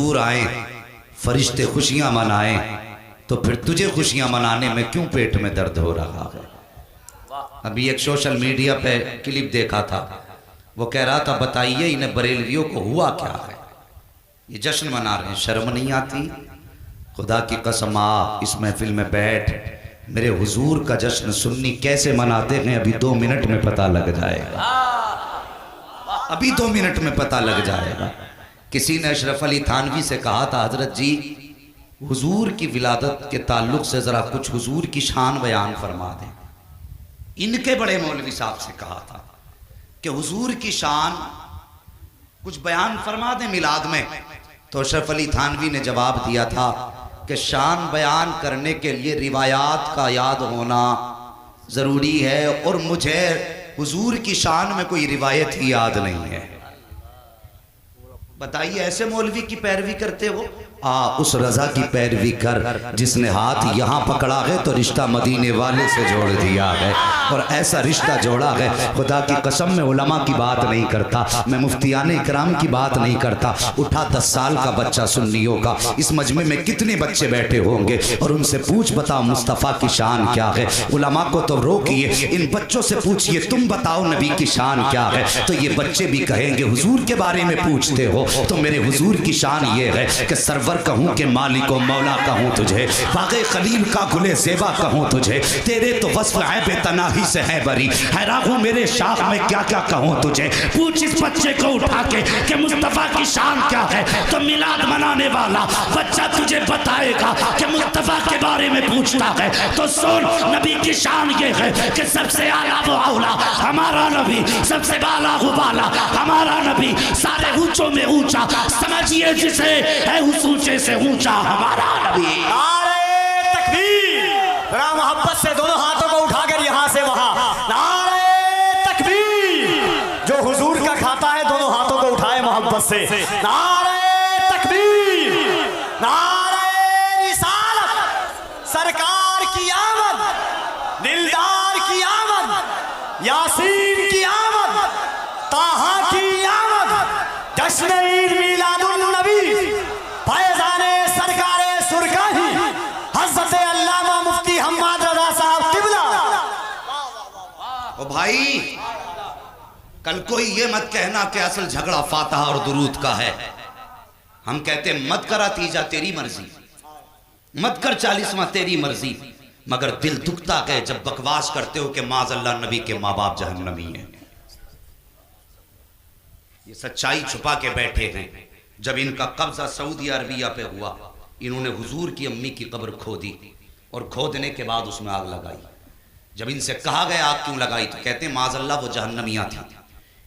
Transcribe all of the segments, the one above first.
हुजूर आए, फरिश्ते खुशियां मनाएं, तो फिर तुझे खुशियां मनाने में क्यों पेट में दर्द हो रहा है? अभी एक सोशल मीडिया पे क्लिप देखा था, वो कह रहा था बताइए इन्हें बरेलवियों को हुआ क्या है, ये जश्न मना रहे हैं, शर्म नहीं आती? खुदा की कसम आ इस महफिल में बैठ, मेरे हुजूर का जश्न सुन्नी कैसे मनाते हैं अभी 2 मिनट में पता लग जाएगा, अभी 2 मिनट में पता लग जाएगा। किसी ने अशरफ अली थानवी से कहा था, हजरत जी हुजूर की विलादत के ताल्लुक से ज़रा कुछ हुजूर की शान बयान फरमा दें। इनके बड़े मौलवी साहब से कहा था कि हुजूर की शान कुछ बयान फरमा दें मिलाद में, तो अशरफ अली थानवी ने जवाब दिया था कि शान बयान करने के लिए रिवायात का याद होना ज़रूरी है, और मुझे हुजूर की शान में कोई रिवायत ही याद नहीं है। बताइए ऐसे मौलवी की पैरवी करते हो? उस रजा की पैरवी कर जिसने हाथ यहाँ पकड़ा है तो रिश्ता मदीने वाले से जोड़ दिया है, और ऐसा रिश्ता जोड़ा है, खुदा की कसम में उलमा की बात नहीं करता, मैं मुफ्तियाने इकराम की बात नहीं करता। उठा 10 साल का बच्चा सुन्नियों का, इस मजमे में कितने बच्चे बैठे होंगे, और उनसे पूछ बताओ मुस्तफ़ा की शान क्या है। उलमा को तो रोकिए, इन बच्चों से पूछिए तुम बताओ नबी की शान क्या है, तो ये बच्चे भी कहेंगे हुजूर के बारे में पूछते हो तो मेरे हुजूर की शान ये है कि सरवर कहूँ कि मालिक व मौला कहूँ तुझे, बाग़े खलील का गुले ज़ेबा कहूँ तुझे, तेरे तो वस्फ़ है बेतनाही से है बरी, हैरान हूँ मेरे शाख में क्या क्या कहूँ तुझे। पूछ इस बच्चे को उठा के कि मुस्तफ़ा की शान क्या है, तो मिलाद मनाने वाला बच्चा तुझे बताएगा कि मुस्तफ़ा के बारे में पूछता है। तो सुन, नबी की शान ये है कि सबसे आला वो औला हमारा नबी, सबसे बाला वो बाला हमारा नबी, सारे ऊंचों में ऊंचा, समझिए जिसे है उस ऊंचे से ऊंचा हमारा नबी। नारे तकबीर, जरा मोहब्बत से दोनों हाथों को उठाकर यहां से वहां, नारे तकबीर। जो हुजूर का खाता है दोनों हाथों को उठाए मोहब्बत से, नारे तकबीर, नारे रिसालत, सरकार की आमद, दिलदार की आमद, यासीन की आमद, ताहा की आमद, जश्न ईद मिलादुन नबी, फैज़ाने सरकारे सुरकाही, हज़रत अल्लामा मुफ्ती हम्माद रज़ा साहब किबला। ओ भाई, कल कोई ये मत कहना कि असल झगड़ा फातहा और दुरूद का है। हम कहते मत करा तीजा तेरी मर्जी, मत कर 40वां तेरी मर्जी, मगर दिल दुखता है जब बकवास करते हो कि माज़अल्लाह नबी के माँ बाप जहन्नमी हैं। ये सच्चाई छुपा के बैठे हैं। जब इनका कब्जा सऊदी अरबिया पे हुआ, इन्होंने हुजूर की अम्मी की कब्र खोदी, और खोदने के बाद उसमें आग लगाई। जब इनसे कहा गया आग क्यों लगाई, तो कहते हैं माज़अल्लाह वो जहन्नमियाँ थी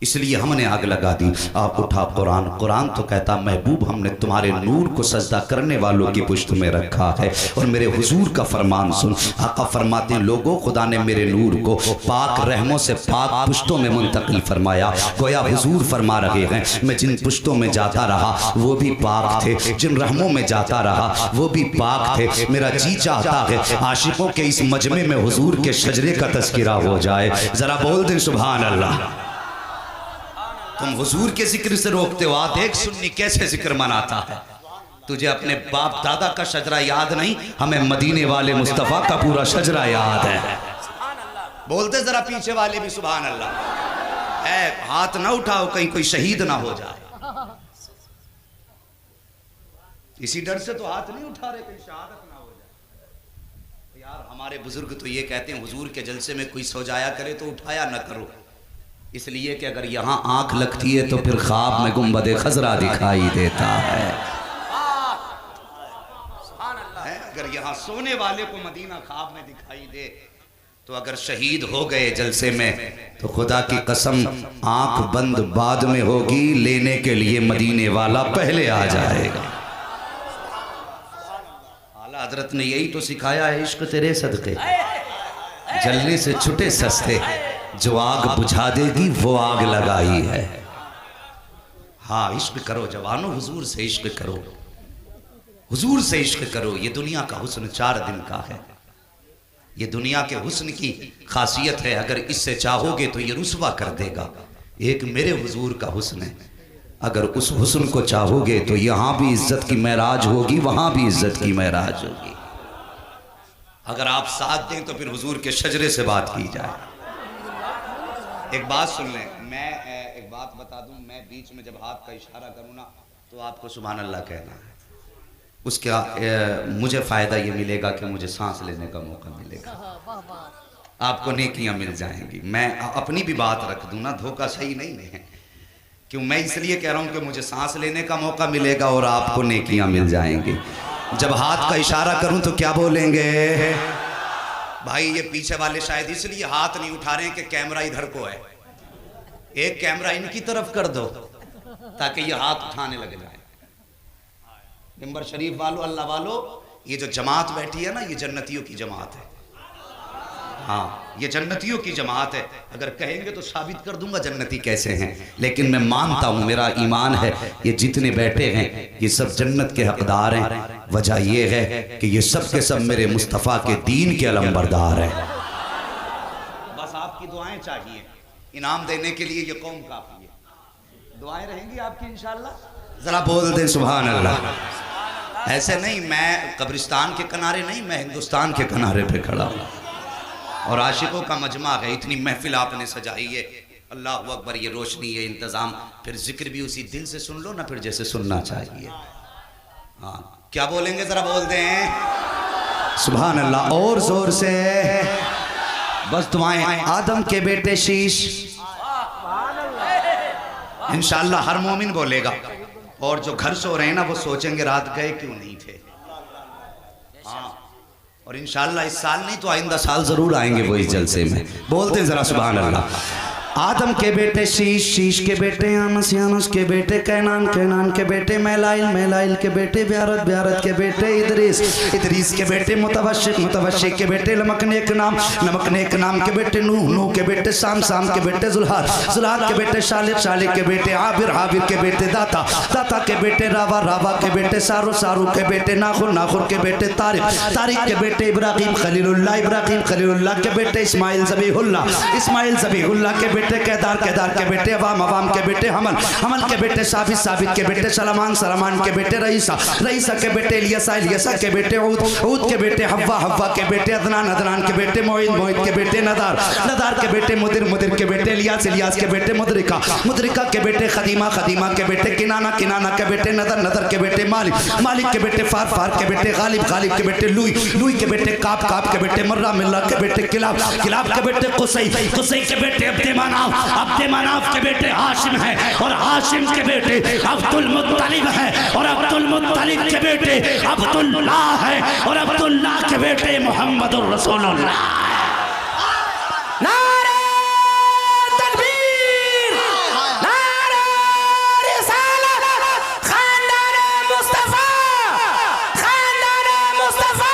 इसलिए हमने आग लगा दी। आप उठा कुरान, कुरान तो कहता महबूब हमने तुम्हारे नूर को सजदा करने वालों की पुश्त में रखा है। और मेरे हुजूर का फरमान सुन, आका फरमाते हैं लोगों खुदा ने मेरे नूर को पाक रहमों से पाक पुश्तों में मुंतकिल फरमाया। गोया हुजूर फरमा रहे हैं मैं जिन पुश्तों में जाता रहा वो भी पाक थे, जिन रहमों में जाता रहा वो भी पाक थे। मेरा जी चाहता है आशिकों के इस मजमे में हुजूर के शजरे का तज़किरा हो जाए। जरा बोल दें सुभान अल्लाह। तुम हुजूर के जिक्र से रोकते हो। देख सुन्नी कैसे जिक्र मनाता है। तुझे अपने बाप दादा का शजरा याद नहीं, हमें मदीने वाले मुस्तफ़ा का पूरा शजरा याद है। बोलते जरा पीछे वाले भी सुभान अल्लाह। है हाथ ना उठाओ कहीं कोई शहीद ना हो जाए, इसी डर से तो हाथ नहीं उठा रहे कहीं शहादत ना हो जाए। यार हमारे बुजुर्ग तो ये कहते हैं हुजूर के जलसे में कोई सो जाया करे तो उठाया ना करो, इसलिए कि अगर यहाँ आंख लगती है तो फिर ख्वाब में गुंबद खजरा दिखाई देता है। अगर यहाँ सोने वाले को मदीना ख्वाब में दिखाई दे तो अगर शहीद हो गए जलसे में तो खुदा की कसम आंख बंद बाद में होगी, लेने के लिए मदीने वाला पहले आ जाएगा। आला हजरत ने यही तो सिखाया है, इश्क तेरे सदके जलने से छुटे सस्ते, जो आग बुझा देगी वो आग लगाई है। हाँ इश्क करो जवानों, हुजूर से इश्क करो, हुजूर से इश्क करो। ये दुनिया का हुस्न 4 दिन का है। ये दुनिया के हुस्न की खासियत है, अगर इससे चाहोगे तो ये रुसवा कर देगा। एक मेरे हुजूर का हुस्न है, अगर उस हुस्न को चाहोगे तो यहाँ भी इज्जत की महराज होगी, वहाँ भी इज्जत की महराज होगी। अगर आप साथ दें तो फिर हुजूर के शजरे से बात की जाए। एक बात सुन लें, मैं एक बात बता दूं, मैं बीच में जब हाथ का इशारा करूं ना तो आपको सुभान अल्लाह कहना है। उसका मुझे फ़ायदा ये मिलेगा कि मुझे सांस लेने का मौका मिलेगा, आपको नेकियां मिल जाएंगी। मैं अपनी भी बात रख दूं ना, धोखा सही नहीं है, क्यों मैं इसलिए कह रहा हूं कि मुझे सांस लेने का मौका मिलेगा और आपको नेकियां मिल जाएंगी। जब हाथ का इशारा करूं तो क्या बोलेंगे? भाई ये पीछे वाले शायद इसलिए हाथ नहीं उठा रहे हैं कि कैमरा इधर को है, एक कैमरा इनकी तरफ कर दो ताकि ये हाथ उठाने लग जाए। मिंबर शरीफ वालों, अल्लाह वालों, ये जो जमात बैठी है ना, ये जन्नतियों की जमात है। हाँ, ये जन्नतियों की जमात है। अगर कहेंगे तो साबित कर दूंगा जन्नती कैसे हैं, लेकिन मैं मानता हूँ, मेरा ईमान है, ये जितने बैठे हैं ये सब जन्नत के हकदार हैं। वजह ये है कि ये सब के सब मेरे मुस्तफ़ा के दीन के अलंबरदार हैं। बस आपकी दुआएं चाहिए, इनाम देने के लिए ये कौम काफ़ी है। दुआएं रहेंगी आपकी इंशाअल्लाह। ज़रा बोल दें सुभान अल्लाह। ऐसे नहीं, मैं कब्रिस्तान के किनारे नहीं, मैं हिंदुस्तान के किनारे पे खड़ा हूँ और आशिकों का मजमा है। इतनी महफिल आपने सजाई है, अल्लाह अकबर, ये रोशनी, ये इंतज़ाम, फिर जिक्र भी उसी दिल से सुन लो ना, फिर जैसे सुनना चाहिए। हाँ, क्या बोलेंगे ज़रा बोल दें सुभान अल्लाह और ज़ोर से। बस दुआएं। आदम के बेटे शीश, इंशाअल्लाह हर मोमिन बोलेगा, और जो घर सो रहे हैं ना वो सोचेंगे रात गए क्यों नहीं थे। हाँ, और इंशाअल्लाह इस साल नहीं तो आइंदा साल जरूर आएंगे वो इस जलसे में। बोलते हैं जरा सुभान अल्लाह। आदम के बेटे शीश, शीश के बेटे आनस, यानस के बेटे कैनान, कैनान के बेटे मैलाइल, मैलाइल के बेटे ब्यारत, ब्यारत के बेटे इदरीस, इदरीस के बेटे मुतवशिक, मुतवशिक के बेटे लमकनेक नाम, लमकनेक नाम के बेटे नूह, नूह के बेटे साम, साम के बेटे जुल्हाद, जुल्हाद के बेटे शालिक, शालिक के बेटे आबिर, आबिर के बेटे दाता, दाता के बेटे रावा, रावा के बेटे सारू, सारू के बेटे नाखुर, नाखुर के बेटे तारिक, तारिक के बेटे इब्राहिम खलीलुल्लाह, इब्राहिम खलीलुल्लाह के बेटे इस्माइल ज़बीहुल्लाह, इस्माइल ज़बीहुल्लाह के बेटे केदार, केदार के बेटे अवाम, अवाम के बेटे हमल, हमल के बेटे साबित, साबित के बेटे सलमान, सलमान के बेटे रईसा, रईसा के बेटे इलियसा, इलियसा के बेटे ऊद, ऊद के बेटे हव्वा, हव्वा के बेटे अदनान, अदनान के बेटे मोइद, मोइद के बेटे नदार, नदार के बेटे मुदिर, मुदिर के बेटे इलियास, इलियास के बेटे मुदरिका, मुदरिका के बेटे खदीमा, खदीमा के बेटे किनाना, किनाना के बेटे नदर, नदर के बेटे मालिक, मालिक के बेटे फार, फार के बेटे गालिब, गालिब के बेटे लुई, लुई के बेटे काप, काप के बेटे मर्रा, मिल्ला के बेटे किलाब, किलाब के बेटे कुसई, कुसई के बेटे अब्दे मनाफ, अब्दे मनाफ के बेटे हाशिम है, और हाशिम के बेटे अब्दुल मुत्तलिब है, और अब्दुल मुत्तलिब के बेटे अब्दुल्लाह है, और अब्दुल्लाह के बेटे मोहम्मदुर रसूलुल्लाह। नारे तकबीर, नारे रिसालत, खानदान मुस्तफा, खानदान मुस्तफा,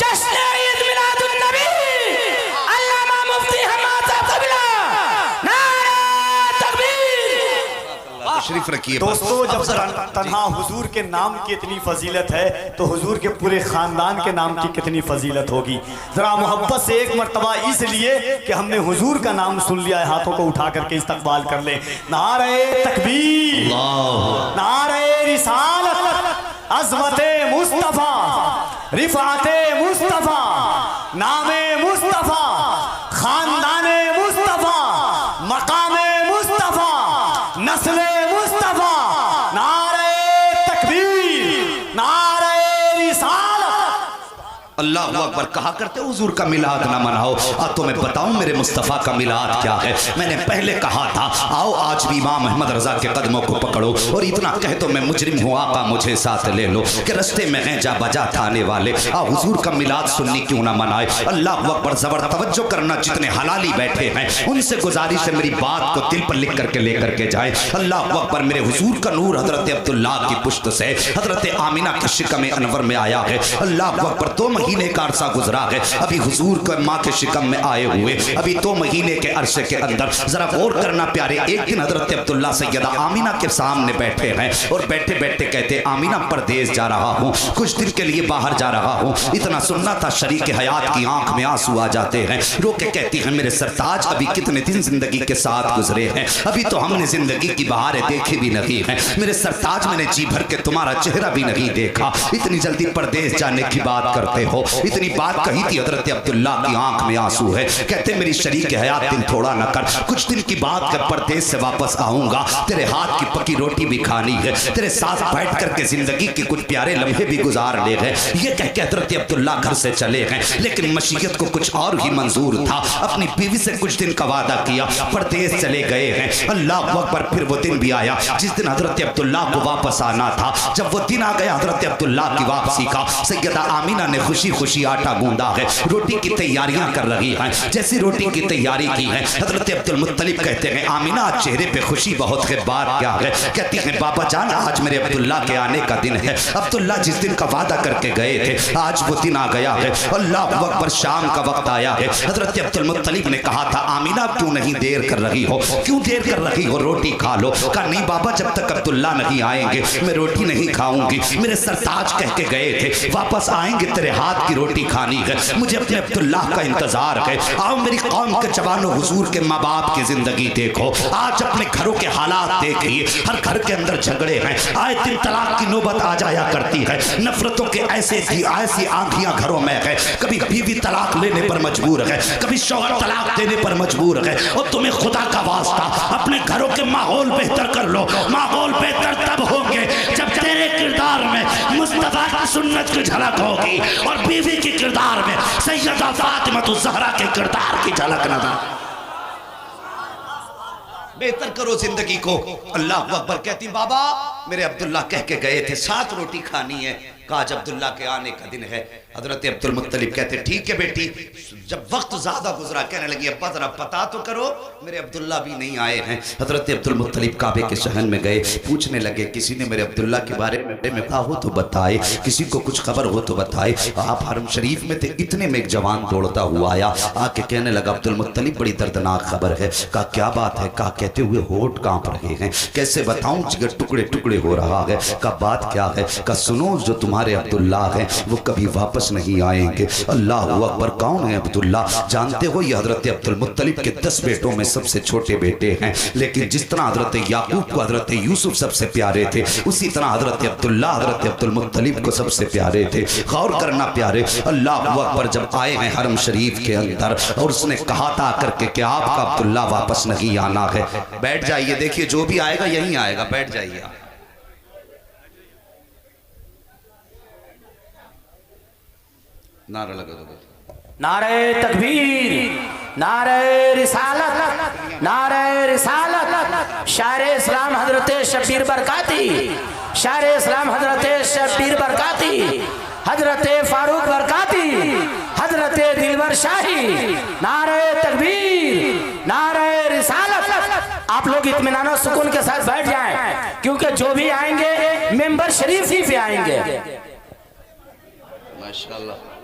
जश्न ईद मिलादुन नबी, अल्लामा मुफ्ती हमाद क़िबला, नारे तकबीर। तशरीफ रखिए दोस्तों। जब तन्हा हुजूर के नाम की इतनी फजीलत है तो हुजूर के पूरे खानदान के नाम की कितनी फजीलत होगी। जरा मोहब्बत से एक मर्तबा इसलिए कि हमने हुजूर का नाम सुन लिया है, हाथों को उठा करके इस्तकबाल कर ले। नारे तकबीर, नारे रिसालत, अज़मते मुस्तफा, रिफाते मुस्तफा, नामे मुस्तफा, खानदाने मुस्तफा, मकामे मुस्तफा, नस्ले मुस्तफा, नारे तकबीर, नारे रिसालत। अल्लाह अकबर कहा करते हुजूर का मिलाद ना मनाओ। अब तो मैं बताऊं मेरे मुस्तफ़ा का मिलाद क्या है। मैंने पहले कहा था आओ आज भी इमाम अहमद रजा के कदमों को पकड़ो, और इतना कह तो मैं मुजरिम हूँ आका मुझे साथ ले लो, कि रस्ते में हैं जा बजा थाने वाले, आओ हुजूर का मिलाद सुननी क्यों ना मनाए। अल्लाह अकबर, जबर तवज्जो करना, जितने हलाली बैठे हैं उनसे गुजारिश है मेरी बात को दिल पर लिख करके लेकर के जाए। अल्लाह अकबर, मेरे हुजूर का नूर हजरत अब्दुल्लाह की पुश्त से हजरत आमिना के शिकम अनवर में आया है। अल्लाह अकबर, 2 महीने का अरसा गुजरा है, अभी हुजूर को माँ के शिकम में आए हुए अभी 2 महीने के अरसे के अंदर जरा गौर करना प्यारे। एक दिन हजरत अब्दुल्ला सैयदा आमीना के सामने बैठे हैं और बैठे बैठे कहते आमीना परदेश जा रहा हूँ, कुछ दिन के लिए बाहर जा रहा हूँ। इतना सुनना था शरीक हयात की आंख में आंसू आ जाते हैं, रो के कहती है मेरे सरताज अभी कितने दिन जिंदगी के साथ गुजरे हैं, अभी तो हमने जिंदगी की बहारें देखी भी नहीं है। मेरे सरताज मैंने जी भर के तुम्हारा चेहरा भी नहीं देखा, इतनी जल्दी परदेश जाने की बात करते हो। इतनी बात कही थी हजरत अब्दुल्ला की आंख में आंसू है, कहते मेरी शरीक हयात दिन थोड़ा न कर, कुछ दिन की बात कर परदेश से वापस आऊंगा, तेरे हाथ की पकी रोटी भी खानी है, तेरे साथ बैठ करके जिंदगी के कुछ प्यारे लम्हे भी गुजार ले गए। ये कह के हजरत अब्दुल्ला घर से चले गए, लेकिन मशीयत को कुछ और ही मंजूर था। अपनी बीवी से कुछ दिन का वादा किया, परदेश चले गए हैं। अल्लाह अकबर, फिर वो दिन भी आया जिस दिन हजरत अब्दुल्ला को वापस आना था। जब वो दिन आ गया हजरत अब्दुल्ला की वापसी का, सैयदा आमीना ने खुशी खुशी आटा गूंदा है, रोटी की तैयारियां कर रही हैं। जैसी रोटी की तैयारी की है हजरत अब्दुल मुत्तलिब कहते हैं आमीना चेहरे पे खुशी बहुत है, बात क्या है? कहती है बाबा जान आज मेरे अब्दुल्ला के आने का दिन है, अब्दुल्ला जिस दिन का वादा करके गए थे आज वो दिन आ गया है। अल्लाह अकबर, शाम का वक्त आया है। हजरत अब्दुल मुत्तलिब ने कहा था आमीना क्यों नहीं देर कर रही हो, क्यों देर कर रही हो, रोटी खा लो। कहा नहीं बाबा जब तक अब्दुल्ला नहीं आएंगे मैं रोटी नहीं खाऊंगी, मेरे सरताज कह के गए थे वापस आएंगे तेरे हाथ की रोटी खानी है, मुझे अपने अब्दुल्ला का इंतजार है। आओ मेरी कौम के जवानों, हुजूर के माँ बाप की जिंदगी देखो, आज अपने घरों के हालात देखिए, हर घर के अंदर झगड़े हैं, आए दिन तलाक की नौबत आ जाया करती है, नफरतों के ऐसी आंधियां घरों में है, कभी बीवी तलाक लेने पर मजबूर है, कभी शौहर तलाक देने पर मजबूर है। और तुम्हें खुदा का वास्ता अपने घरों के माहौल बेहतर कर लो, माहौल बेहतर तब होंगे जब तेरे किरदार में मुस्तफा की सुन्नत की झलक होगी और बीवी के किरदार में सैयदा फातिमा ज़हरा के किरदार की झलक नजर। बेहतर करो जिंदगी को। अल्लाह अकबर, कहती बाबा मेरे अब्दुल्ला कह के गए थे 7 रोटी खानी है, कहा आज अब्दुल्ला के आने का दिन है। हजरत अब्दुल मुत्तलिब कहते ठीक है बेटी। जब वक्त ज्यादा गुजरा कहने लगी अब्बा जरा पता तो करो मेरे अब्दुल्ला भी नहीं आए हैं। हजरत अब्दुल मुत्तलिब काबे के शहन में गए, पूछने लगे किसी ने मेरे अब्दुल्ला के बारे में कहा हो तो बताए, किसी को कुछ खबर हो तो बताए। आप हरम शरीफ में थे, इतने में एक जवान दौड़ता हुआ आया, आके कहने लगा अब्दुल मुत्तलिब बड़ी दर्दनाक खबर है। कहा क्या बात है? कहा कहते हुए होठ कांप रहे हैं, कैसे बताऊं जिगर टुकड़े टुकड़े हो रहा है। कहा बात क्या है? कहा सुनो जो तुम्हारे अब्दुल्ला हैं वो कभी वापस नहीं आएंगे। अल्लाह अकबर, कौन है अब्दुल्ला? जानते हो ये हजरत अब्दुल मुत्तलिब के 10 बेटों में सबसे छोटे बेटे हैं, लेकिन जिस तरह हजरत याकूब को हजरत यूसुफ सबसे प्यारे थे उसी तरह हजरत अब्दुल्ला हजरत अब्दुल मुत्तलिब को सबसे प्यारे थे। गौर करना प्यारे, अल्लाह अकबर जब आए हैं हरम शरीफ के अंदर और उसने कहा था करके कि आपका अब्दुल्ला वापस नहीं आना है। बैठ जाइए, देखिए जो भी आएगा यहीं आएगा, बैठ जाइए। नारा लगा दो, नारे तकबीर, नारे रिसालत, नारे रिसालत। शायर इस्लाम हजरत शब्बीर बरकाती, शायर इस्लाम हजरत शब्बीर बरकाती, हजरत फारूक बरकाती, हजरत दिलवर शाही। नारे तकबीर, नारे रिसालत। आप लोग इत्मीनान और सुकून के साथ बैठ जाएं, क्योंकि जो भी आएंगे मेंबर शरीफ ही पे आएंगे। माशाअल्लाह।